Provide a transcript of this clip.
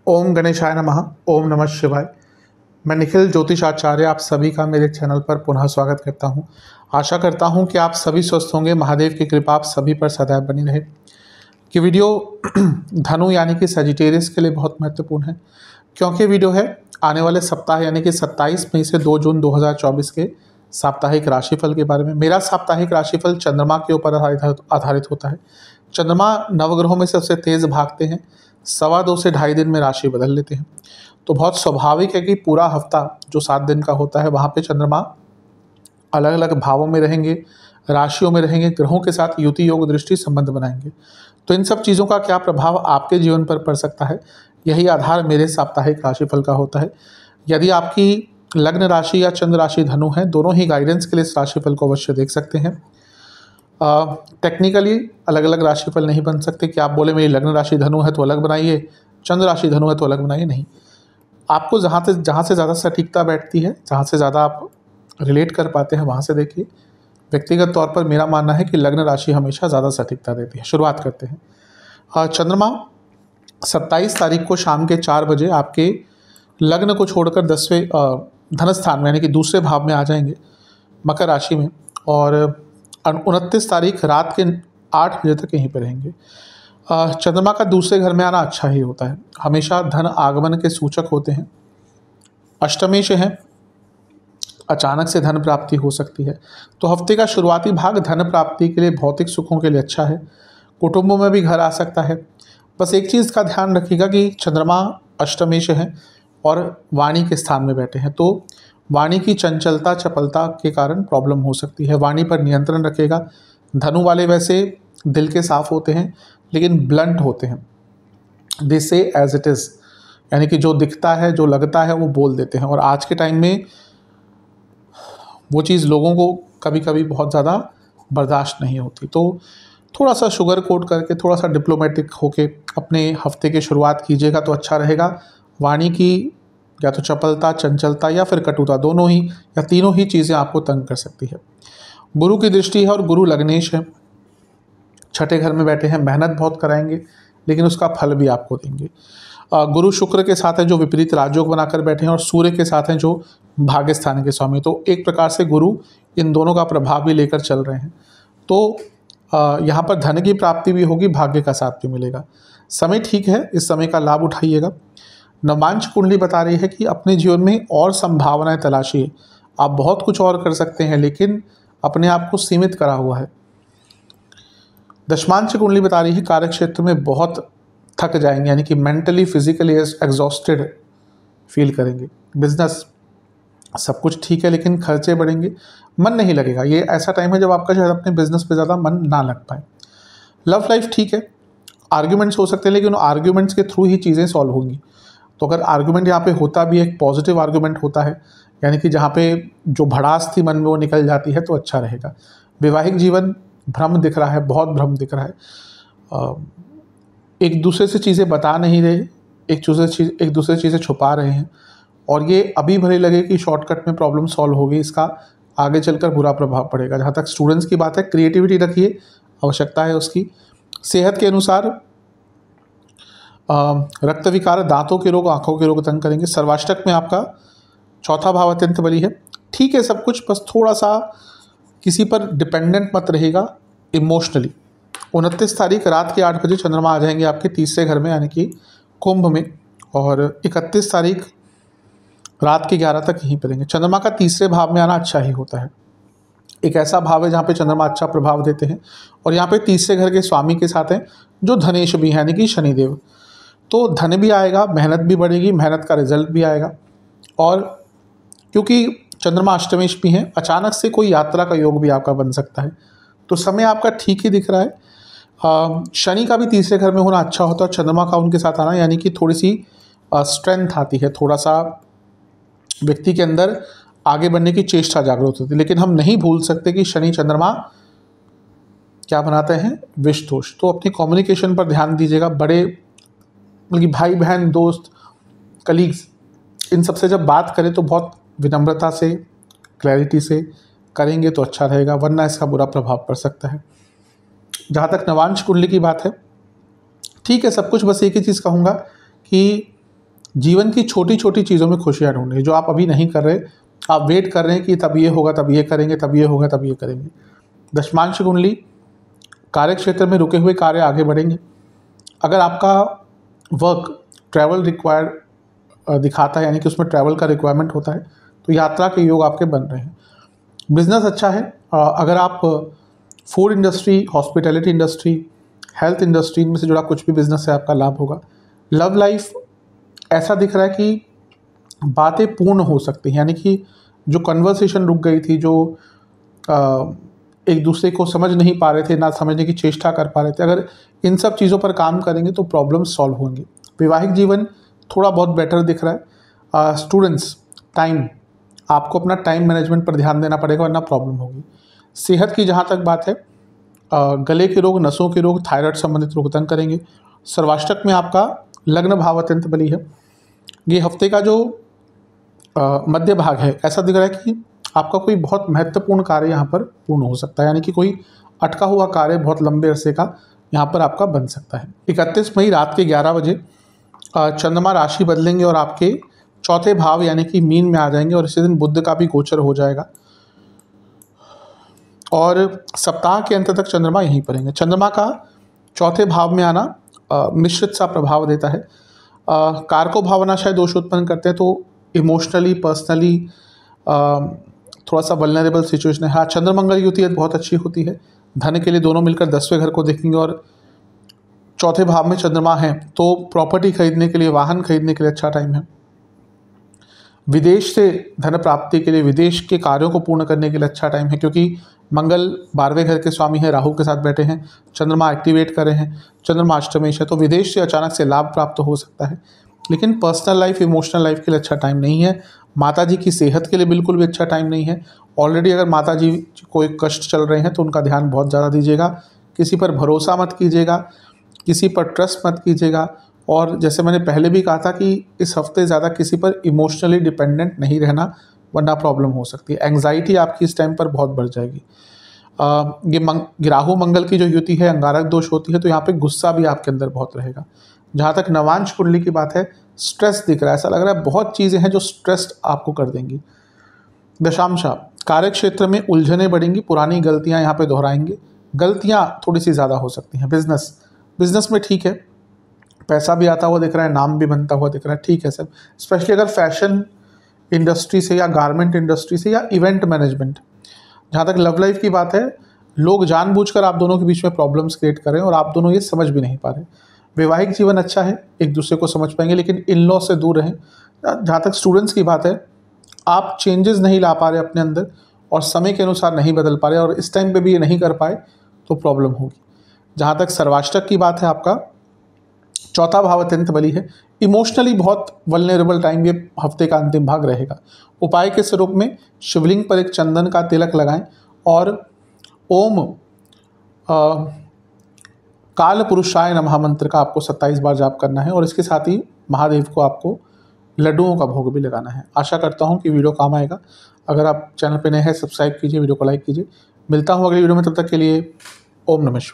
ओम गणेशाय नमः। ओम नमः शिवाय। मैं निखिल ज्योतिषाचार्य आप सभी का मेरे चैनल पर पुनः स्वागत करता हूं। आशा करता हूं कि आप सभी स्वस्थ होंगे। महादेव की कृपा आप सभी पर सदैव बनी रहे। कि वीडियो धनु यानी कि सजिटेरियस के लिए बहुत महत्वपूर्ण है, क्योंकि वीडियो है आने वाले सप्ताह यानी कि 27 मई से 2 जून 2024 के साप्ताहिक राशिफल के बारे में। मेरा साप्ताहिक राशिफल चंद्रमा के ऊपर आधारित होता है। चंद्रमा नवग्रहों में सबसे तेज भागते हैं, 2.25 से 2.5 दिन में राशि बदल लेते हैं। तो बहुत स्वाभाविक है कि पूरा हफ्ता जो 7 दिन का होता है वहाँ पे चंद्रमा अलग अलग भावों में रहेंगे, राशियों में रहेंगे, ग्रहों के साथ युति योग दृष्टि संबंध बनाएंगे। तो इन सब चीज़ों का क्या प्रभाव आपके जीवन पर पड़ सकता है, यही आधार मेरे साप्ताहिक राशिफल का होता है। यदि आपकी लग्न राशि या चंद्र राशि धनु है, दोनों ही गाइडेंस के लिए इस राशिफल को अवश्य देख सकते हैं। टेक्निकली अलग अलग राशिफल नहीं बन सकते कि आप बोले मेरी लग्न राशि धनु है तो अलग बनाइए, चंद्र राशि धनु है तो अलग बनाइए। नहीं, आपको जहाँ से ज़्यादा सटीकता बैठती है, जहाँ से ज़्यादा आप रिलेट कर पाते हैं, वहाँ से देखिए। व्यक्तिगत तौर पर मेरा मानना है कि लग्न राशि हमेशा ज़्यादा सटीकता देती है। शुरुआत करते हैं। चंद्रमा 27 तारीख को शाम के 4 बजे आपके लग्न को छोड़कर 10वें धन स्थान में यानी कि दूसरे भाव में आ जाएंगे, मकर राशि में, और 29 तारीख रात के 8 बजे तक यहीं पर रहेंगे। चंद्रमा का दूसरे घर में आना अच्छा ही होता है, हमेशा धन आगमन के सूचक होते हैं। अष्टमेश हैं, अचानक से धन प्राप्ति हो सकती है। तो हफ्ते का शुरुआती भाग धन प्राप्ति के लिए, भौतिक सुखों के लिए अच्छा है। कुटुंबों में भी घर आ सकता है। बस एक चीज़ का ध्यान रखिएगा कि चंद्रमा अष्टमेश हैं और वाणी के स्थान में बैठे हैं, तो वाणी की चंचलता चपलता के कारण प्रॉब्लम हो सकती है। वाणी पर नियंत्रण रखेगा। धनु वाले वैसे दिल के साफ होते हैं लेकिन ब्लंट होते हैं, दे से एज इट इज़, यानी कि जो दिखता है जो लगता है वो बोल देते हैं। और आज के टाइम में वो चीज़ लोगों को कभी कभी बहुत ज़्यादा बर्दाश्त नहीं होती। तो थोड़ा सा शुगर कोट करके, थोड़ा सा डिप्लोमेटिक होके अपने हफ्ते की शुरुआत कीजिएगा तो अच्छा रहेगा। वाणी की या तो चपलता, चंचलता या फिर कटुता, दोनों ही या तीनों ही चीज़ें आपको तंग कर सकती है। गुरु की दृष्टि है और गुरु लग्नेश है, छठे घर में बैठे हैं। मेहनत बहुत कराएंगे लेकिन उसका फल भी आपको देंगे। गुरु शुक्र के साथ है जो विपरीत राजयोग बनाकर बैठे हैं, और सूर्य के साथ हैं जो भाग्य स्थान के स्वामी। तो एक प्रकार से गुरु इन दोनों का प्रभाव भी लेकर चल रहे हैं। तो यहाँ पर धन की प्राप्ति भी होगी, भाग्य का साथ भी मिलेगा। समय ठीक है, इस समय का लाभ उठाइएगा। नवांश कुंडली बता रही है कि अपने जीवन में और संभावनाएं तलाशिए। आप बहुत कुछ और कर सकते हैं लेकिन अपने आप को सीमित करा हुआ है। दशमांश कुंडली बता रही है कार्य क्षेत्र में बहुत थक जाएंगे, यानी कि मेंटली फिजिकली एग्जॉस्टेड फील करेंगे। बिजनेस सब कुछ ठीक है लेकिन खर्चे बढ़ेंगे, मन नहीं लगेगा। ये ऐसा टाइम है जब आपका शायद अपने बिजनेस पे ज़्यादा मन ना लग पाए। लव लाइफ ठीक है, आर्ग्यूमेंट्स हो सकते हैं लेकिन आर्ग्यूमेंट्स के थ्रू ही चीज़ें सॉल्व होंगी। तो अगर आर्ग्यूमेंट यहाँ पे होता भी एक पॉजिटिव आर्ग्यूमेंट होता है, यानी कि जहाँ पे जो भड़ास थी मन में वो निकल जाती है, तो अच्छा रहेगा। वैवाहिक जीवन भ्रम दिख रहा है, बहुत भ्रम दिख रहा है। एक दूसरे से चीज़ें बता नहीं रहे, एक दूसरे चीज़ें छुपा रहे हैं, और ये अभी भले लगे कि शॉर्टकट में प्रॉब्लम सॉल्व होगी, इसका आगे चलकर बुरा प्रभाव पड़ेगा। जहाँ तक स्टूडेंट्स की बात है, क्रिएटिविटी रखिए, आवश्यकता है उसकी। सेहत के अनुसार रक्त विकार, दांतों के रोग, आंखों के रोग तंग करेंगे। सर्वाष्टक में आपका चौथा भाव अत्यंत बली है। ठीक है सब कुछ, बस थोड़ा सा किसी पर डिपेंडेंट मत रहेगा इमोशनली। 29 तारीख रात के 8 बजे चंद्रमा आ जाएंगे आपके तीसरे घर में यानी कि कुंभ में, और 31 तारीख रात के 11 तक यहीं पर रहेंगे। चंद्रमा का तीसरे भाव में आना अच्छा ही होता है। एक ऐसा भाव है जहाँ पे चंद्रमा अच्छा प्रभाव देते हैं, और यहाँ पे तीसरे घर के स्वामी के साथ हैं जो धनेश भी है यानी कि शनिदेव। तो धन भी आएगा, मेहनत भी बढ़ेगी, मेहनत का रिजल्ट भी आएगा। और क्योंकि चंद्रमा अष्टमेश भी हैं, अचानक से कोई यात्रा का योग भी आपका बन सकता है। तो समय आपका ठीक ही दिख रहा है। शनि का भी तीसरे घर में होना अच्छा होता है, चंद्रमा का उनके साथ आना, यानी कि थोड़ी सी स्ट्रेंथ आती है, थोड़ा सा व्यक्ति के अंदर आगे बढ़ने की चेष्टा जागृत होती है। लेकिन हम नहीं भूल सकते कि शनि चंद्रमा क्या बनाते हैं, विष दोष। तो अपनी कम्युनिकेशन पर ध्यान दीजिएगा। बड़े मतलब भाई बहन, दोस्त, कलीग्स, इन सबसे जब बात करें तो बहुत विनम्रता से, क्लैरिटी से करेंगे तो अच्छा रहेगा, वरना इसका बुरा प्रभाव पड़ सकता है। जहाँ तक नवांश कुंडली की बात है, ठीक है सब कुछ, बस एक ही चीज़ कहूँगा कि जीवन की छोटी छोटी चीज़ों में खुशियाँ ढूंढें, जो आप अभी नहीं कर रहे, आप वेट कर रहे हैं कि तब ये होगा, तब ये करेंगे, तब ये होगा, तब ये करेंगे। दशमांश कुंडली, कार्य क्षेत्र में रुके हुए कार्य आगे बढ़ेंगे। अगर आपका वर्क ट्रैवल रिक्वायर दिखाता है, यानी कि उसमें ट्रैवल का रिक्वायरमेंट होता है, तो यात्रा के योग आपके बन रहे हैं। बिजनेस अच्छा है। अगर आप food industry, hospitality industry, health industry, इनमें से जुड़ा कुछ भी बिजनेस है, आपका लाभ होगा। लव लाइफ ऐसा दिख रहा है कि बातें पूर्ण हो सकती हैं, यानी कि जो कन्वर्सेशन रुक गई थी, जो एक दूसरे को समझ नहीं पा रहे थे, ना समझने की चेष्टा कर पा रहे थे, अगर इन सब चीज़ों पर काम करेंगे तो प्रॉब्लम सॉल्व होंगी। वैवाहिक जीवन थोड़ा बहुत बेटर दिख रहा है। स्टूडेंट्स, टाइम, आपको अपना टाइम मैनेजमेंट पर ध्यान देना पड़ेगा, वरना प्रॉब्लम होगी। सेहत की जहाँ तक बात है, गले के रोग, नसों के रोग, थायराइड संबंधित रोग तंग करेंगे। सर्वाष्टक में आपका लग्न भाव अत्यंत बली है। ये हफ्ते का जो मध्य भाग है, ऐसा दिख रहा है कि आपका कोई बहुत महत्वपूर्ण कार्य यहाँ पर पूर्ण हो सकता है, यानी कि कोई अटका हुआ कार्य बहुत लंबे अरसे का यहाँ पर आपका बन सकता है। 31 मई रात के 11 बजे चंद्रमा राशि बदलेंगे और आपके चौथे भाव यानी कि मीन में आ जाएंगे, और इसी दिन बुध का भी गोचर हो जाएगा, और सप्ताह के अंत तक चंद्रमा यहीं पर रहेंगे। चंद्रमा का चौथे भाव में आना मिश्रित सा प्रभाव देता है। कारको भावनाशाय दोष उत्पन्न करते हैं, तो इमोशनली, पर्सनली थोड़ा सा वल्नरेबल सिचुएशन है। हाँ, चंद्रमंगल युति बहुत अच्छी होती है। धन के लिए दोनों मिलकर 10वें घर को देखेंगे, और चौथे भाव में चंद्रमा है, तो प्रॉपर्टी खरीदने के लिए, वाहन खरीदने के लिए अच्छा टाइम है। विदेश से धन प्राप्ति के लिए, विदेश के कार्यों को पूर्ण करने के लिए अच्छा टाइम है, क्योंकि मंगल 12वें घर के स्वामी है, राहु के साथ बैठे हैं, चंद्रमा एक्टिवेट कर रहे हैं, चंद्रमा अष्टमेश है, तो विदेश से अचानक से लाभ प्राप्त हो सकता है। लेकिन पर्सनल लाइफ, इमोशनल लाइफ के लिए अच्छा टाइम नहीं है। माता जी की सेहत के लिए बिल्कुल भी अच्छा टाइम नहीं है। ऑलरेडी अगर माता जी कोई कष्ट चल रहे हैं तो उनका ध्यान बहुत ज़्यादा दीजिएगा। किसी पर भरोसा मत कीजिएगा, किसी पर ट्रस्ट मत कीजिएगा, और जैसे मैंने पहले भी कहा था कि इस हफ्ते ज़्यादा किसी पर इमोशनली डिपेंडेंट नहीं रहना, वरना प्रॉब्लम हो सकती है। एंग्जाइटी आपकी इस टाइम पर बहुत बढ़ जाएगी। ये राहु मंगल की जो युति है, अंगारक दोष होती है, तो यहाँ पे गुस्सा भी आपके अंदर बहुत रहेगा। जहाँ तक नवांश कुंडली की बात है, स्ट्रेस दिख रहा है, ऐसा लग रहा है बहुत चीज़ें हैं जो स्ट्रेस आपको कर देंगी। दशांशा, कार्य क्षेत्र में उलझनें बढ़ेंगी, पुरानी गलतियाँ यहाँ पे दोहराएंगे, गलतियाँ थोड़ी सी ज़्यादा हो सकती हैं। बिजनेस में ठीक है, पैसा भी आता हुआ दिख रहा है, नाम भी बनता हुआ दिख रहा है, ठीक है सब। स्पेशली अगर फैशन इंडस्ट्री से, या गारमेंट इंडस्ट्री से, या इवेंट मैनेजमेंट। जहाँ तक लव लाइफ की बात है, लोग जानबूझकर आप दोनों के बीच में प्रॉब्लम्स क्रिएट कर रहे हैं और आप दोनों ये समझ भी नहीं पा रहे। वैवाहिक जीवन अच्छा है, एक दूसरे को समझ पाएंगे, लेकिन इन लॉ से दूर रहें। जहाँ तक स्टूडेंट्स की बात है, आप चेंजेस नहीं ला पा रहे अपने अंदर, और समय के अनुसार नहीं बदल पा रहे, और इस टाइम पे भी ये नहीं कर पाए तो प्रॉब्लम होगी। जहाँ तक सर्वाष्टक की बात है, आपका चौथा भाव अत्यंत बली है। इमोशनली बहुत वल्नरेबल टाइम ये हफ्ते का अंतिम भाग रहेगा। उपाय के स्वरूप में शिवलिंग पर एक चंदन का तिलक लगाएं, और ओम काल पुरुषाय नमः मंत्र का आपको 27 बार जाप करना है, और इसके साथ ही महादेव को आपको लड्डुओं का भोग भी लगाना है। आशा करता हूँ कि वीडियो काम आएगा। अगर आप चैनल पर नए हैं, सब्सक्राइब कीजिए, वीडियो को लाइक कीजिए। मिलता हूँ अगली वीडियो में, तब तक के लिए ओम नमः शिवाय।